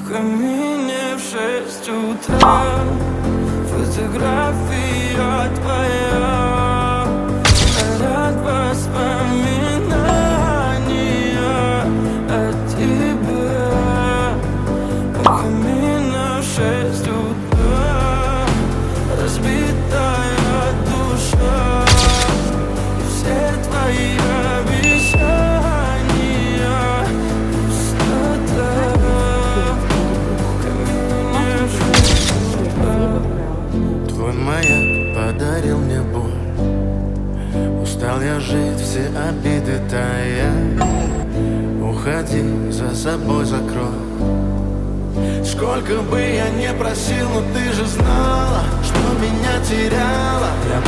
В камине в 6 утра фотография твоя, горят воспоминания о тебе. У камина в 6 утра разбитая душа, и все твои обещания пустота. У камина в 6 утра. Твой маяк подарил мне боль. Устал я жить, все обиды тая. Уходи, за собой закрой. Сколько бы я не просил, но ты же знала, что меня теряла. Я